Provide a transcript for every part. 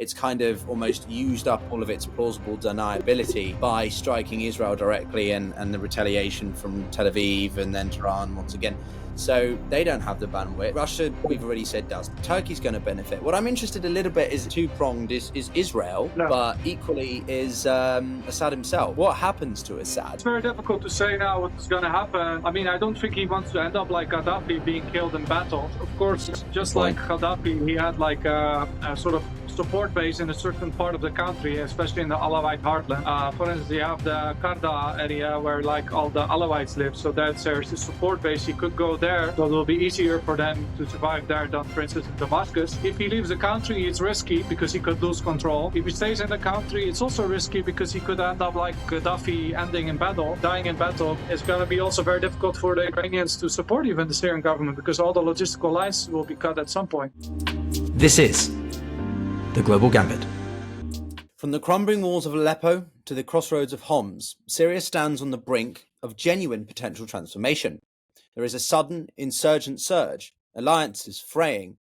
it's kind of almost used up all of its plausible deniability by striking Israel directly and the retaliation from Tel Aviv and then Tehran once again. So they don't have the bandwidth. Russia, we've already said, does. Turkey's going to benefit. What I'm interested a little bit is two-pronged is Israel, but equally is Assad himself. What happens to Assad? It's very difficult to say now what's going to happen. I mean, I don't think he wants to end up like Gaddafi being killed in battle. Of course, just like Gaddafi, he had like a sort of support base in a certain part of the country, especially in the Alawite heartland. For instance, you have the Karda area where like all the Alawites live, so that's there's a support base. He could go there, so it will be easier for them to survive there than, for instance, in Damascus. If he leaves the country, it's risky because he could lose control. If he stays in the country, it's also risky because he could end up like Gaddafi, ending in battle, dying in battle. It's going to be also very difficult for the Iranians to support even the Syrian government because all the logistical lines will be cut at some point. This is The Global Gambit. From the crumbling walls of Aleppo to the crossroads of Homs, Syria stands on the brink of genuine potential transformation. There is a sudden insurgent surge, alliances fraying,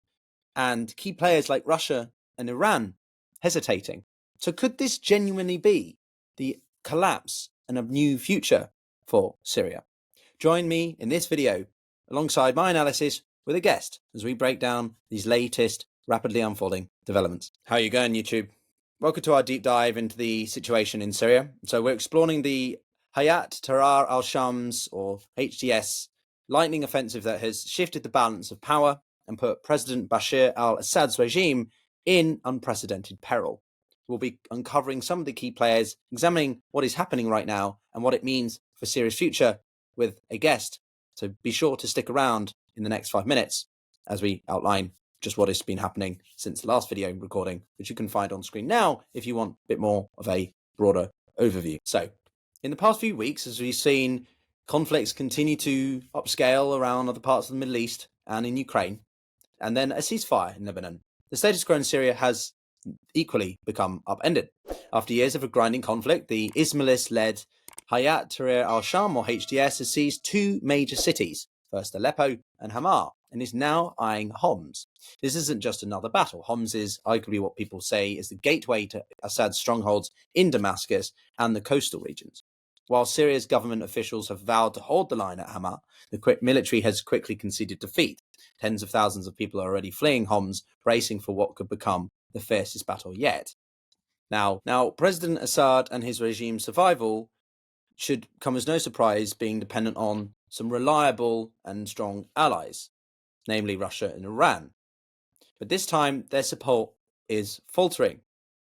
and key players like Russia and Iran hesitating. So could this genuinely be the collapse and a new future for Syria? Join me in this video alongside my analysis with a guest as we break down these latest rapidly unfolding developments. How are you going, YouTube? Welcome to our deep dive into the situation in Syria. So we're exploring the Hay'at Tahrir al-Sham's, or HTS, lightning offensive that has shifted the balance of power and put President Bashar Al-Assad's regime in unprecedented peril. We'll be uncovering some of the key players, examining what is happening right now and what it means for Syria's future with a guest. So be sure to stick around in the next 5 minutes as we outline just what has been happening since the last video recording, which you can find on screen now if you want a bit more of a broader overview. So in the past few weeks, as we've seen, conflicts continue to upscale around other parts of the Middle East and in Ukraine, and then a ceasefire in Lebanon. The status quo in Syria has equally become upended. After years of a grinding conflict, the Ismailist-led Hay'at Tahrir al-Sham, or HTS, has seized two major cities, first Aleppo and Hama, and is now eyeing Homs. This isn't just another battle. Homs is arguably what people say is the gateway to Assad's strongholds in Damascus and the coastal regions. While Syria's government officials have vowed to hold the line at Hama, the military has quickly conceded defeat. Tens of thousands of people are already fleeing Homs, bracing for what could become the fiercest battle yet. Now, President Assad and his regime's survival should come as no surprise, being dependent on some reliable and strong allies, namely Russia and Iran. But this time, their support is faltering.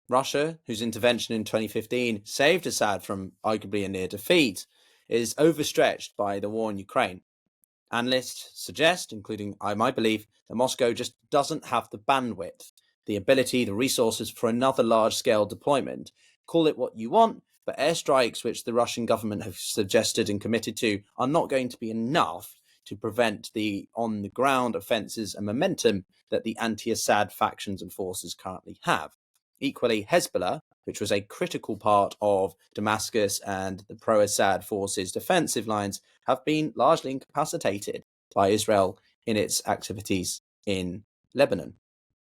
Russia, whose intervention in 2015 saved Assad from arguably a near defeat, is overstretched by the war in Ukraine. Analysts suggest, including my belief, that Moscow just doesn't have the bandwidth, the ability, the resources for another large-scale deployment. Call it what you want, but airstrikes, which the Russian government have suggested and committed to, are not going to be enough to prevent the on-the-ground offences and momentum that the anti-Assad factions and forces currently have. Equally, Hezbollah, which was a critical part of Damascus and the pro-Assad forces' defensive lines, have been largely incapacitated by Israel in its activities in Lebanon.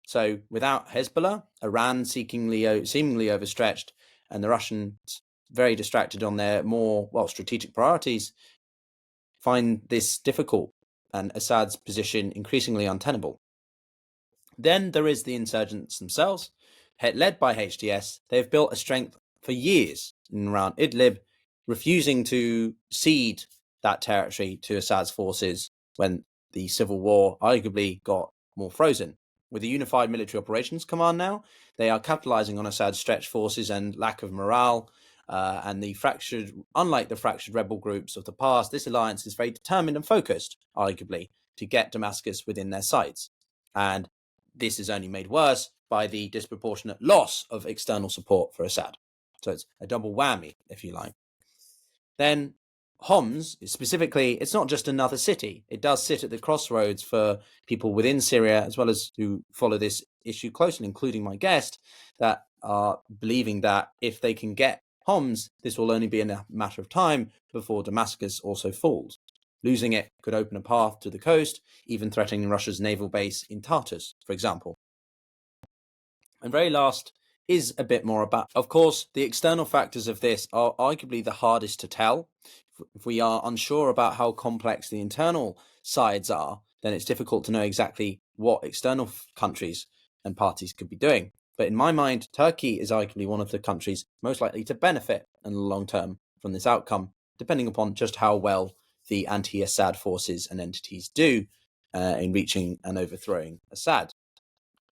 So without Hezbollah, Iran seemingly overstretched, and the Russians very distracted on their more, strategic priorities, find this difficult and Assad's position increasingly untenable. Then there is the insurgents themselves. Led by HTS, they have built a strength for years in around Idlib, refusing to cede that territory to Assad's forces when the civil war arguably got more frozen. With the Unified Military Operations Command now, they are capitalizing on Assad's stretched forces and lack of morale, and unlike the fractured rebel groups of the past, this alliance is very determined and focused, arguably, to get Damascus within their sights. And this is only made worse by the disproportionate loss of external support for Assad. So it's a double whammy, if you like. Then Homs, specifically, it's not just another city. It does sit at the crossroads for people within Syria, as well as who follow this issue closely, including my guest, that are believing that if they can get Homs, this will only be a matter of time before Damascus also falls. Losing it could open a path to the coast, even threatening Russia's naval base in Tartus, for example. And very last, is a bit more about. Of course, the external factors of this are arguably the hardest to tell. If we are unsure about how complex the internal sides are, then it's difficult to know exactly what external countries and parties could be doing. But in my mind, Turkey is arguably one of the countries most likely to benefit in the long term from this outcome, depending upon just how well the anti-Assad forces and entities do in reaching and overthrowing Assad.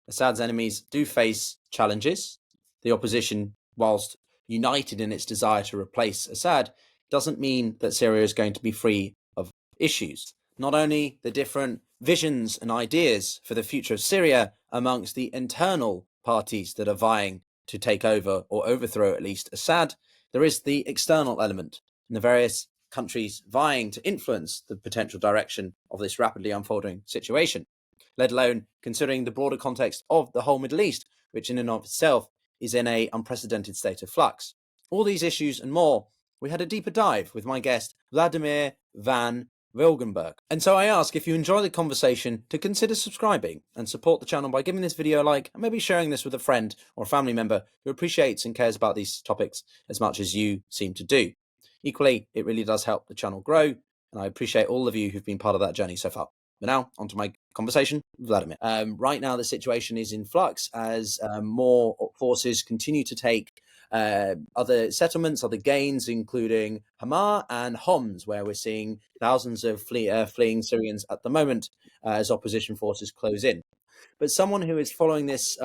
Assad's enemies do face challenges. The opposition, whilst united in its desire to replace Assad, doesn't mean that Syria is going to be free of issues. Not only the different visions and ideas for the future of Syria amongst the internal parties that are vying to take over or overthrow at least Assad, there is the external element in the various countries vying to influence the potential direction of this rapidly unfolding situation, let alone considering the broader context of the whole Middle East, which in and of itself is in an unprecedented state of flux. All these issues and more, we had a deeper dive with my guest, Wladimir van Wilgenburg. And so I ask, if you enjoy the conversation, to consider subscribing and support the channel by giving this video a like and maybe sharing this with a friend or a family member who appreciates and cares about these topics as much as you seem to do. Equally, it really does help the channel grow, and I appreciate all of you who've been part of that journey so far. But now, on to my conversation with Wladimir. Right now, the situation is in flux as more forces continue to take other settlements, other gains, including Hama and Homs, where we're seeing thousands of fleeing Syrians at the moment as opposition forces close in. But someone who is following this,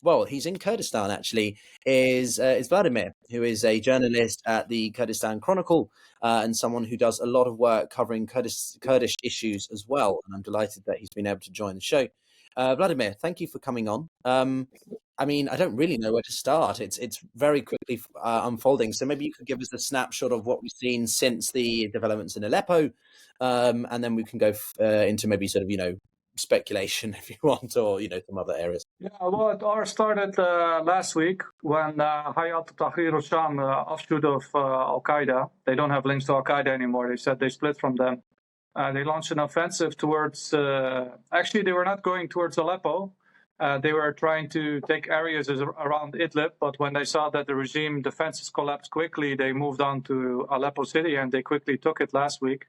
well, he's in Kurdistan actually, is Wladimir, who is a journalist at the Kurdish Chronicle and someone who does a lot of work covering Kurdish issues as well. And I'm delighted that he's been able to join the show. Wladimir, thank you for coming on. I mean, I don't really know where to start. It's very quickly unfolding. So maybe you could give us a snapshot of what we've seen since the developments in Aleppo, and then we can go into maybe sort of, speculation if you want, or, some other areas. Yeah, well, it all started last week when Hay'at Tahrir al-Sham, offshoot of Al-Qaeda, they don't have links to Al-Qaeda anymore. They said they split from them. They launched an offensive towards, actually, they were not going towards Aleppo. They were trying to take areas around Idlib, but when they saw that the regime defenses collapsed quickly, they moved on to Aleppo city, and they quickly took it last week.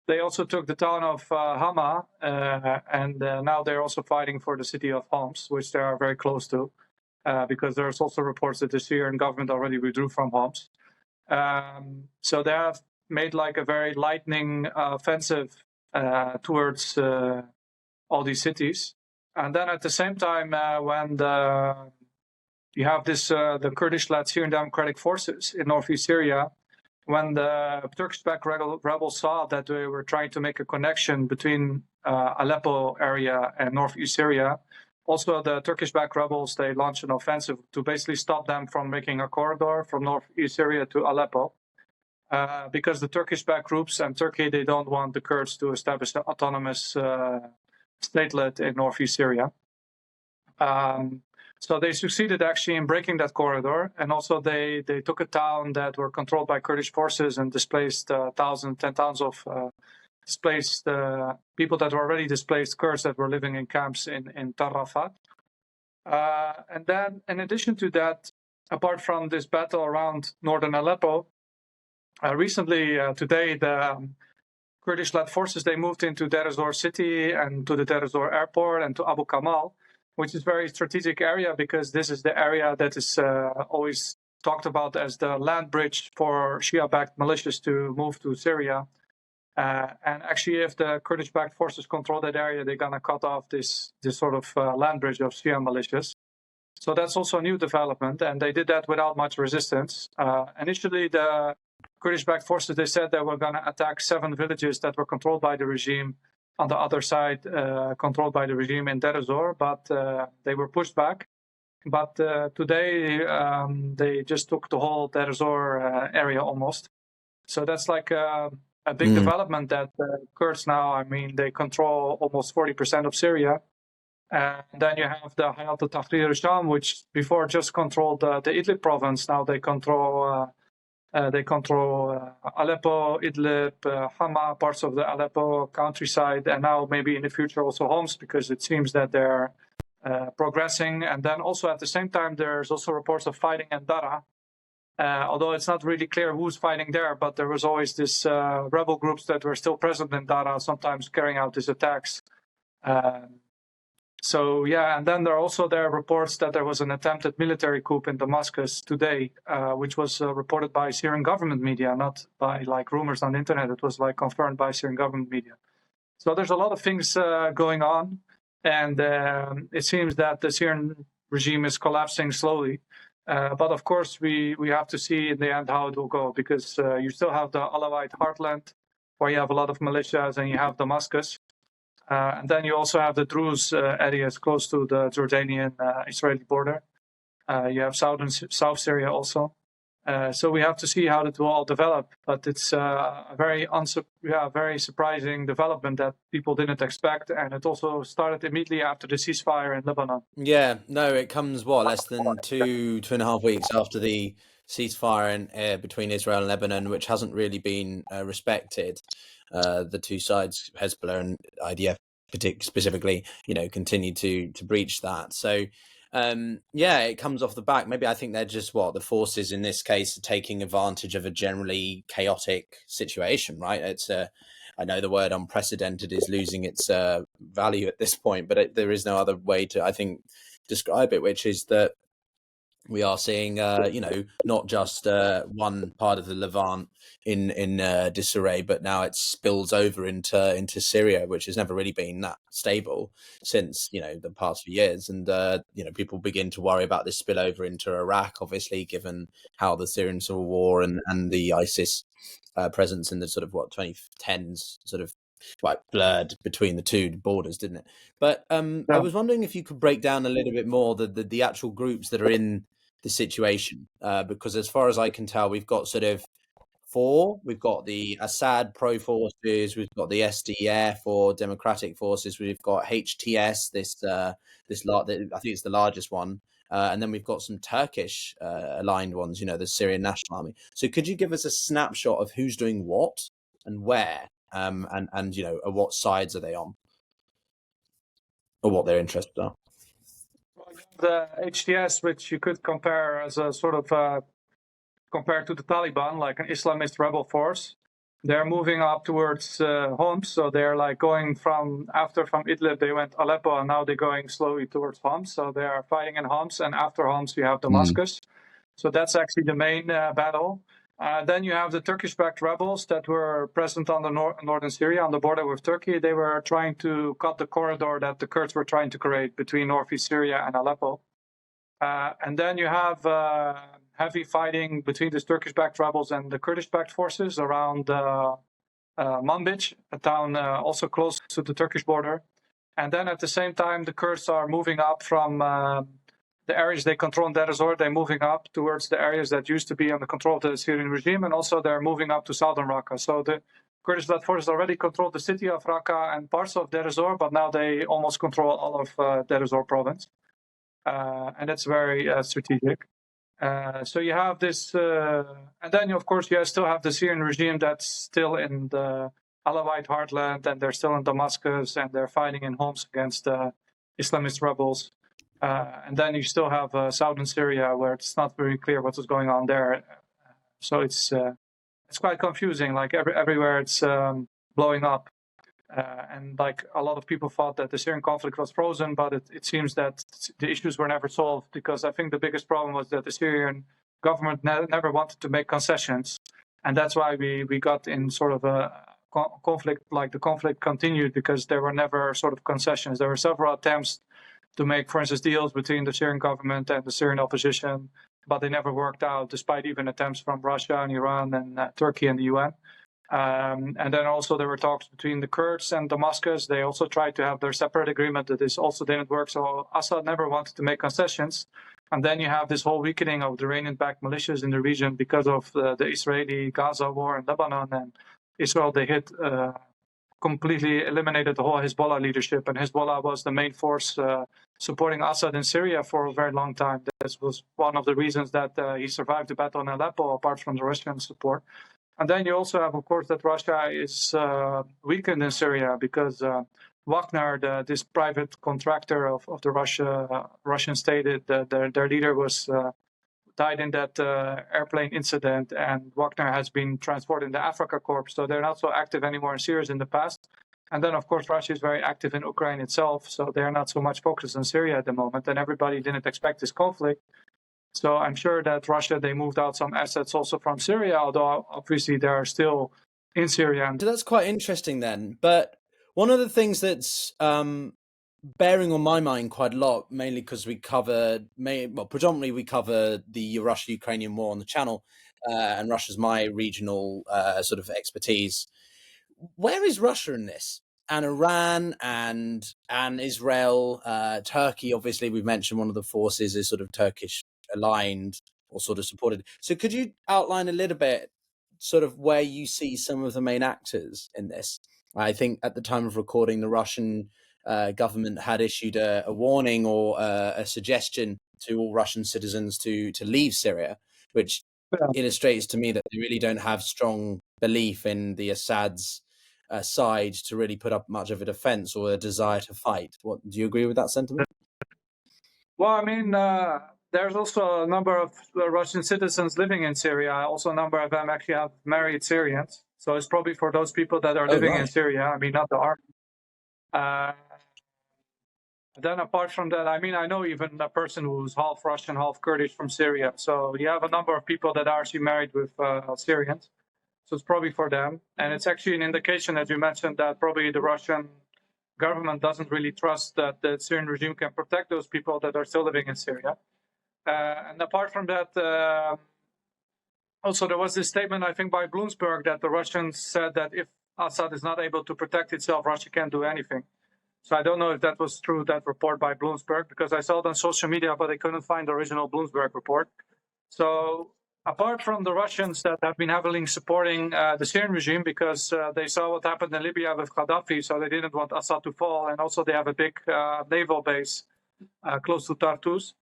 They also took the town of Hama, and now they're also fighting for the city of Homs, which they are very close to, because there's also reports that the Syrian government already withdrew from Homs. So they have made like a very lightning offensive towards all these cities. And then at the same time, when you have this, the Kurdish-led Syrian Democratic Forces in northeast Syria, when the Turkish-backed rebels saw that they were trying to make a connection between Aleppo area and northeast Syria, also the Turkish-backed rebels, they launched an offensive to basically stop them from making a corridor from northeast Syria to Aleppo. Because the Turkish-backed groups and Turkey, they don't want the Kurds to establish an autonomous statelet in northeast Syria. So they succeeded actually in breaking that corridor, and also they took a town that were controlled by Kurdish forces and displaced 10,000 of displaced people that were already displaced Kurds that were living in camps in Tarrafat. And then in addition to that, apart from this battle around northern Aleppo, recently today the Kurdish-led forces, they moved into Deir ez-Zor city and to the Deir ez-Zor airport and to Abu Kamal, which is a very strategic area because this is the area that is always talked about as the land bridge for Shia-backed militias to move to Syria. And actually, if the Kurdish-backed forces control that area, they're going to cut off this sort of land bridge of Shia militias. So that's also a new development, and they did that without much resistance. Initially, the Kurdish-backed forces, they said they were going to attack 7 villages that were controlled by the regime on the other side, controlled by the regime in Deir ez-Zor, but they were pushed back. But today, they just took the whole Deir ez-Zor area almost. So that's like a big development that Kurds now, I mean, they control almost 40% of Syria. And then you have the Hay'at Tahrir al-Sham, which before just controlled the Idlib province. Now they control Aleppo, Idlib, Hama, parts of the Aleppo countryside, and now maybe in the future also Homs, because it seems that they're progressing. And then also at the same time, there's also reports of fighting in Dara. Although it's not really clear who's fighting there, but there was always this rebel groups that were still present in Dara, sometimes carrying out these attacks. So yeah, and then there are reports that there was an attempted military coup in Damascus today, which was reported by Syrian government media, not by like rumors on the internet. It was like confirmed by Syrian government media. So there's a lot of things going on, and it seems that the Syrian regime is collapsing slowly. But of course, we have to see in the end how it will go, because you still have the Alawite heartland, where you have a lot of militias, and you have Damascus. And then you also have the Druze areas close to the Jordanian-Israeli border. You have South Syria also. So we have to see how it will all develop. But it's a very surprising development that people didn't expect. And it also started immediately after the ceasefire in Lebanon. Yeah, no, it comes, less than 2.5 weeks after the ceasefire between Israel and Lebanon, which hasn't really been respected. The two sides, Hezbollah and IDF specifically, continue to breach that. So, it comes off the back. Maybe I think they're just the forces in this case are taking advantage of a generally chaotic situation, right? It's I know the word unprecedented is losing its value at this point, but there is no other way to, I think, describe it, which is that we are seeing, not just one part of the Levant in disarray, but now it spills over into Syria, which has never really been that stable since the past few years, and people begin to worry about this spillover into Iraq, obviously, given how the Syrian civil war and the ISIS presence in the sort of 2010s sort of blurred between the two borders, didn't it? But I was wondering if you could break down a little bit more the actual groups that are in the situation, because as far as I can tell, we've got sort of four. We've got the Assad pro forces, we've got the SDF or Democratic Forces, we've got HTS, I think it's the largest one, and then we've got some Turkish aligned ones, the Syrian National Army. So could you give us a snapshot of who's doing what and where, and what sides are they on, or what their interests are? The HTS, which you could compare as a sort of compared to the Taliban, like an Islamist rebel force. They're moving up towards Homs, so they're like going from Idlib, they went Aleppo, and now they're going slowly towards Homs. So they are fighting in Homs, and after Homs you have Damascus. So that's actually the main battle. Then you have the Turkish-backed rebels that were present on the northern Syria, on the border with Turkey. They were trying to cut the corridor that the Kurds were trying to create between northeast Syria and Aleppo. And then you have heavy fighting between the Turkish-backed rebels and the Kurdish-backed forces around Manbij, a town also close to the Turkish border. And then at the same time, the Kurds are moving up from the areas they control in Deir ez-Zor. They're moving up towards the areas that used to be under control of the Syrian regime, and also they're moving up to southern Raqqa. So the Kurdish-led forces already control the city of Raqqa and parts of Deir ez-Zor, but now they almost control all of Deir ez-Zor province. And that's very strategic. So you have this, and then of course you still have the Syrian regime that's still in the Alawite heartland, and they're still in Damascus, and they're fighting in Homs against Islamist rebels. And then you still have southern Syria, where it's not very clear what is going on there. So it's quite confusing. Like everywhere, it's blowing up. And like a lot of people thought that the Syrian conflict was frozen, but it seems that the issues were never solved, because I think the biggest problem was that the Syrian government never wanted to make concessions. And that's why we got in sort of a conflict, like the conflict continued, because there were never sort of concessions. There were several attempts to make, for instance, deals between the Syrian government and the Syrian opposition, but they never worked out, despite even attempts from Russia and Iran and Turkey and the UN. And then also there were talks between the Kurds and Damascus. They also tried to have their separate agreement, that this also didn't work. So Assad never wanted to make concessions. And then you have this whole weakening of the Iranian-backed militias in the region because of the Israeli-Gaza war in Lebanon. And Israel, they completely eliminated the whole Hezbollah leadership. And Hezbollah was the main force supporting Assad in Syria for a very long time. This was one of the reasons that he survived the battle in Aleppo, apart from the Russian support. And then you also have, of course, that Russia is weakened in Syria, because Wagner, this private contractor of the Russian state, their leader was died in that airplane incident, and Wagner has been transferred in the Africa Corps, so they're not so active anymore in Syria as in the past. And then, of course, Russia is very active in Ukraine itself, so they're not so much focused on Syria at the moment, and everybody didn't expect this conflict. So I'm sure that Russia, they moved out some assets also from Syria, although obviously they are still in Syria. So that's quite interesting then. But one of the things that's bearing on my mind quite a lot, mainly because predominantly we cover the Russia-Ukrainian war on the channel, and Russia's my regional sort of expertise. Where is Russia in this? And Iran and Israel, Turkey, obviously we've mentioned one of the forces is sort of Turkish aligned or sort of supported. So could you outline a little bit sort of where you see some of the main actors in this? I think at the time of recording, the Russian government had issued a warning or a suggestion to all Russian citizens to leave Syria, which illustrates to me that they really don't have strong belief in the Assad's side to really put up much of a defense or a desire to fight. Do you agree with that sentiment? Well, I mean, there's also a number of Russian citizens living in Syria. Also, a number of them actually have married Syrians. So it's probably for those people that are living in Syria. I mean, not the army. Then apart from that, I mean, I know even a person who's half Russian, half Kurdish from Syria. So you have a number of people that are actually married with Syrians. So it's probably for them. And it's actually an indication, as you mentioned, that probably the Russian government doesn't really trust that the Syrian regime can protect those people that are still living in Syria. And apart from that, also there was this statement, I think, by Bloomberg that the Russians said that if Assad is not able to protect itself, Russia can't do anything. So I don't know if that was true, that report by Bloomberg, because I saw it on social media, but I couldn't find the original Bloomberg report. So apart from the Russians that have been heavily supporting the Syrian regime because they saw what happened in Libya with Gaddafi, so they didn't want Assad to fall, and also they have a big naval base close to Tartus.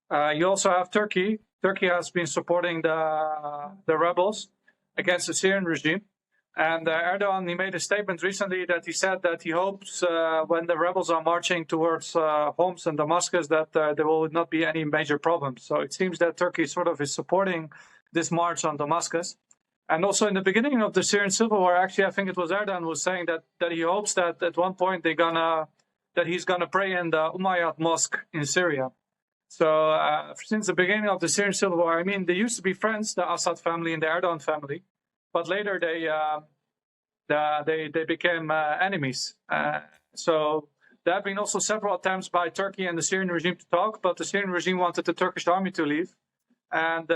You also have Turkey. Turkey has been supporting the rebels against the Syrian regime. And Erdogan, he made a statement recently that he said that he hopes when the rebels are marching towards Homs and Damascus that there will not be any major problems. So it seems that Turkey sort of is supporting this march on Damascus. And also in the beginning of the Syrian civil war, actually, I think it was Erdogan who was saying that he hopes that at one point that he's gonna pray in the Umayyad mosque in Syria. So since the beginning of the Syrian civil war, I mean, they used to be friends, the Assad family and the Erdogan family. But later they became enemies. So there have been also several attempts by Turkey and the Syrian regime to talk, but the Syrian regime wanted the Turkish army to leave. And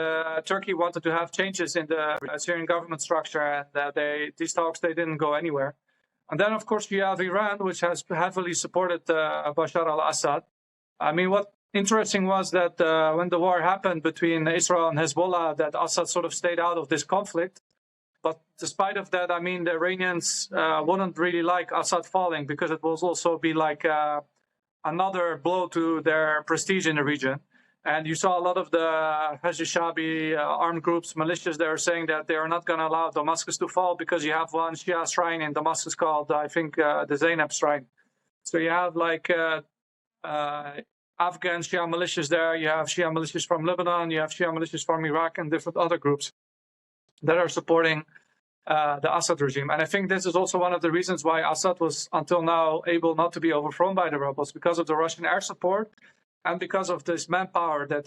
Turkey wanted to have changes in the Syrian government structure, and these talks, they didn't go anywhere. And then, of course, you have Iran, which has heavily supported Bashar al-Assad. I mean, what interesting was that when the war happened between Israel and Hezbollah, that Assad sort of stayed out of this conflict. But despite of that, I mean, the Iranians wouldn't really like Assad falling because it will also be like another blow to their prestige in the region. And you saw a lot of the Hajj-Shabi armed groups, militias, they are saying that they are not going to allow Damascus to fall because you have one Shia shrine in Damascus called, I think, the Zainab shrine. So you have like Afghan Shia militias there, you have Shia militias from Lebanon, you have Shia militias from Iraq and different other groups that are supporting the Assad regime. And I think this is also one of the reasons why Assad was until now able not to be overthrown by the rebels, because of the Russian air support and because of this manpower that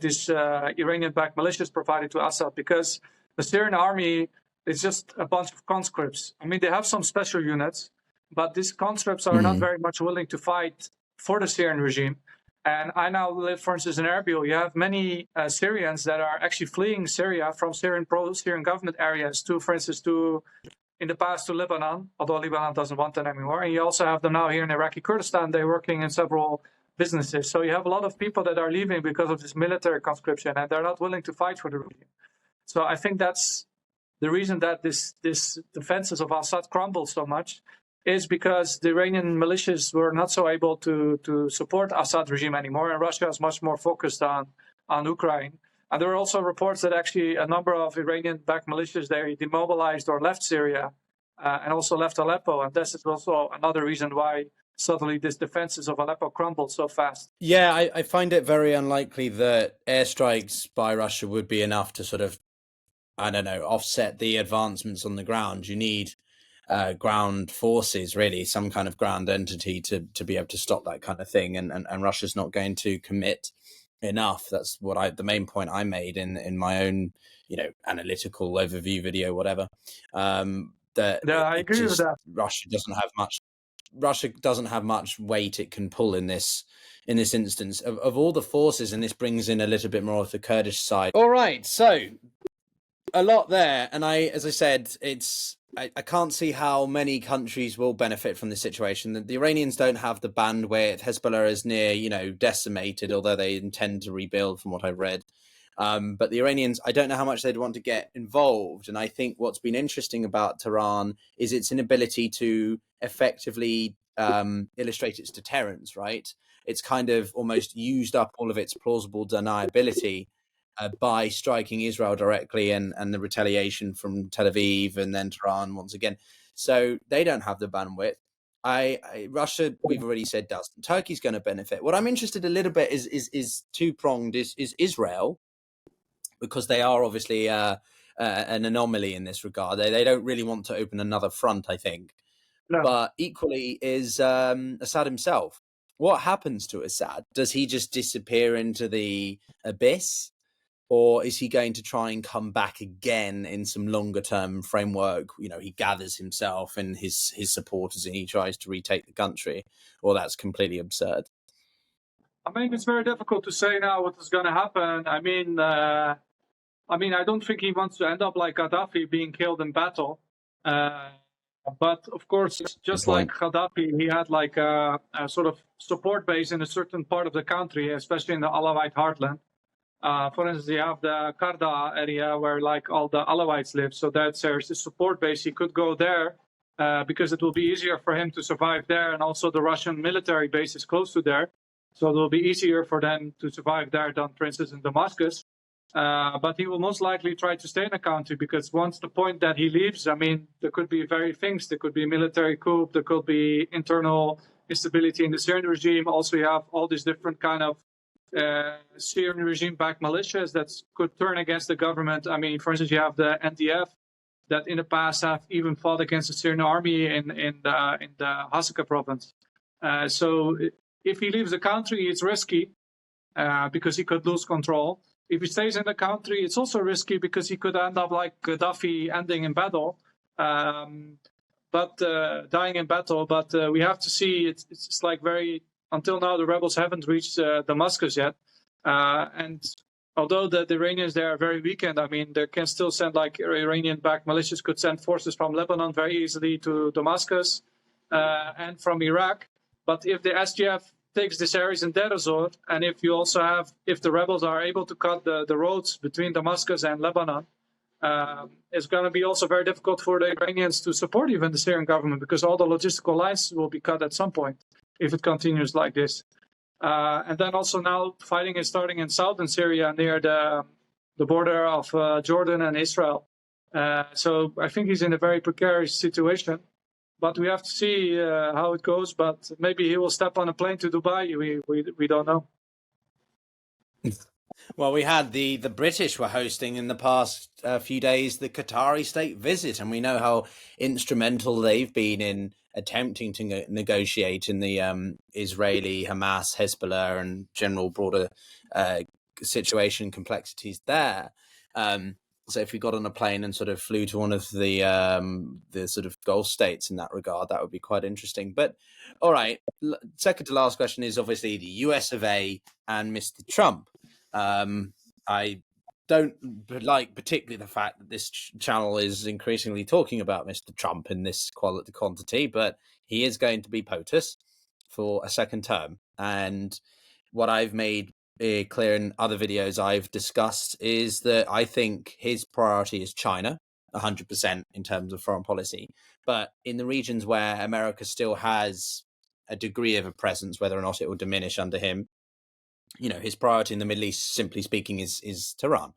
these Iranian-backed militias provided to Assad, because the Syrian army is just a bunch of conscripts. I mean, they have some special units, but these conscripts are not very much willing to fight for the Syrian regime. And I now live, for instance, in Erbil. You have many Syrians that are actually fleeing Syria from pro-Syrian government areas to, for instance, in the past to Lebanon, although Lebanon doesn't want them anymore. And you also have them now here in Iraqi Kurdistan. They're working in several businesses. So you have a lot of people that are leaving because of this military conscription, and they're not willing to fight for the regime. So I think that's the reason that this defenses of Assad crumbled so much, is because the Iranian militias were not so able to support Assad regime anymore, and Russia is much more focused on Ukraine. And there are also reports that actually a number of Iranian-backed militias, they demobilized or left Syria and also left Aleppo. And this is also another reason why suddenly this defenses of Aleppo crumbled so fast. Yeah, I find it very unlikely that airstrikes by Russia would be enough to sort of, I don't know, offset the advancements on the ground. You need ground forces, really, some kind of ground entity to be able to stop that kind of thing. And Russia's not going to commit enough. That's the main point I made in my own, analytical overview video, whatever. I agree with that. Russia doesn't have much weight it can pull in this instance of all the forces, and this brings in a little bit more of the Kurdish side. All right, so a lot there, and as I said, I can't see how many countries will benefit from this situation. The Iranians don't have the bandwidth. Hezbollah is near, decimated, although they intend to rebuild, from what I've read. But the Iranians, I don't know how much they'd want to get involved. And I think what's been interesting about Tehran is its inability to effectively illustrate its deterrence, right? It's kind of almost used up all of its plausible deniability by striking Israel directly and the retaliation from Tel Aviv and then Tehran once again. So they don't have the bandwidth. Russia, we've already said, doesn't. Turkey's going to benefit. What I'm interested a little bit is two-pronged, is Israel, because they are obviously an anomaly in this regard. They don't really want to open another front, I think. No. But equally is Assad himself. What happens to Assad? Does he just disappear into the abyss? Or is he going to try and come back again in some longer term framework? He gathers himself and his supporters and he tries to retake the country. Or that's completely absurd. I mean, it's very difficult to say now what is going to happen. I mean, I don't think he wants to end up like Gaddafi, being killed in battle. But of course, just like Gaddafi, he had like a sort of support base in a certain part of the country, especially in the Alawite heartland. For instance, you have the Karda area where like all the Alawites live. So there's a support base. He could go there because it will be easier for him to survive there. And also the Russian military base is close to there. So it will be easier for them to survive there than, for instance, in Damascus. But he will most likely try to stay in the country because once the point that he leaves, I mean, there could be various things. There could be a military coup. There could be internal instability in the Syrian regime. Also, you have all these different kind of Syrian regime-backed militias that could turn against the government. I mean, for instance, you have the NDF that in the past have even fought against the Syrian army in the Hasaka province. So if he leaves the country, it's risky because he could lose control. If he stays in the country, it's also risky because he could end up like Gaddafi, ending in battle, dying in battle. But we have to see. It's like very. Until now, the rebels haven't reached Damascus yet. And although the Iranians there are very weakened, I mean, they can still send like Iranian-backed militias could send forces from Lebanon very easily to Damascus and from Iraq. But if the SDF takes these areas in Deir ez-Zor, and if the rebels are able to cut the roads between Damascus and Lebanon, it's going to be also very difficult for the Iranians to support even the Syrian government because all the logistical lines will be cut at some point if it continues like this. And then also now fighting is starting in southern Syria near the border of Jordan and Israel. So I think he's in a very precarious situation. But we have to see how it goes. But maybe he will step on a plane to Dubai. We don't know. Well, we had the British were hosting in the past few days the Qatari state visit, and we know how instrumental they've been in attempting to negotiate in the Israeli, Hamas, Hezbollah, and general broader situation complexities there. So if we got on a plane and sort of flew to one of the sort of Gulf states in that regard, that would be quite interesting. But all right, second to last question is obviously the US of A and Mr. Trump. I don't like particularly the fact that this channel is increasingly talking about Mr. Trump in this quantity, but he is going to be POTUS for a second term. And what I've made clear in other videos I've discussed is that I think his priority is China, 100% in terms of foreign policy. But in the regions where America still has a degree of a presence, whether or not it will diminish under him, his priority in the Middle East, simply speaking, is Tehran.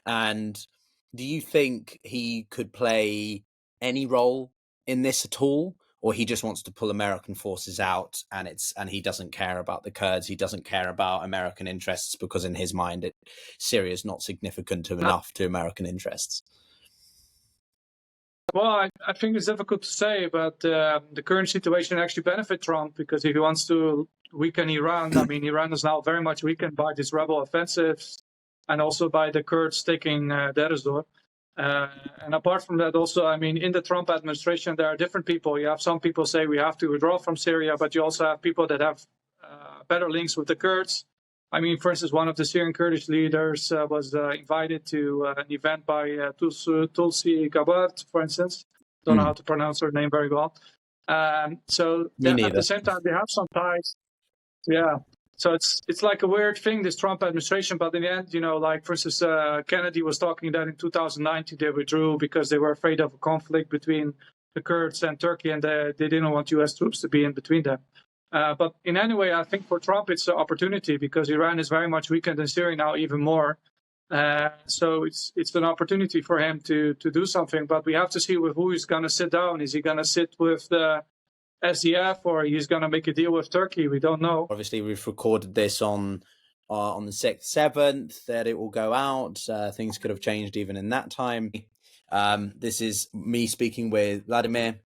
And do you think he could play any role in this at all, or he just wants to pull American forces out, and he doesn't care about the Kurds, he doesn't care about American interests, because in his mind Syria is not significant enough to American interests? Well, I think it's difficult to say, but the current situation actually benefits Trump, because if he wants to weaken Iran, I mean, Iran is now very much weakened by these rebel offensives and also by the Kurds taking Deir ez-Zor. And apart from that, also, I mean, in the Trump administration, there are different people. You have some people say we have to withdraw from Syria, but you also have people that have better links with the Kurds. I mean, for instance, one of the Syrian Kurdish leaders was invited to an event by Tulsi Gabbard, for instance. Don't know how to pronounce her name very well. So at the same time, they have some ties. Yeah. So it's like a weird thing, this Trump administration. But in the end, you know, like, for instance, Kennedy was talking that in 2019 they withdrew because they were afraid of a conflict between the Kurds and Turkey, and they didn't want U.S. troops to be in between them. But in any way, I think for Trump, it's an opportunity, because Iran is very much weakened in Syria now even more. So it's an opportunity for him to do something. But we have to see with who he's going to sit down. Is he going to sit with the SDF, or he's going to make a deal with Turkey? We don't know. Obviously, we've recorded this on the 6th, 7th, that it will go out. Things could have changed even in that time. This is me speaking with Wladimir,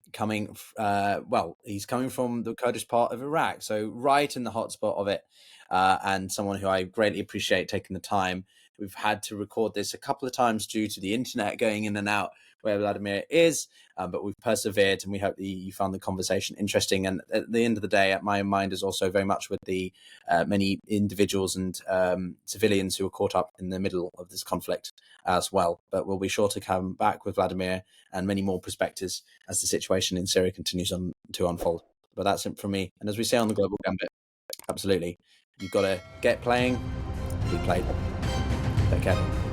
he's coming from the Kurdish part of Iraq, so right in the hotspot of it, and someone who I greatly appreciate taking the time. We've had to record this a couple of times due to the internet going in and out where Wladimir is, but we've persevered, and we hope that you found the conversation interesting. And at the end of the day, my mind is also very much with the many individuals and civilians who are caught up in the middle of this conflict as well. But we'll be sure to come back with Wladimir and many more perspectives as the situation in Syria continues to unfold. But that's it from me. And as we say on the Global Gambit, absolutely, you've got to get playing, be played. Take care.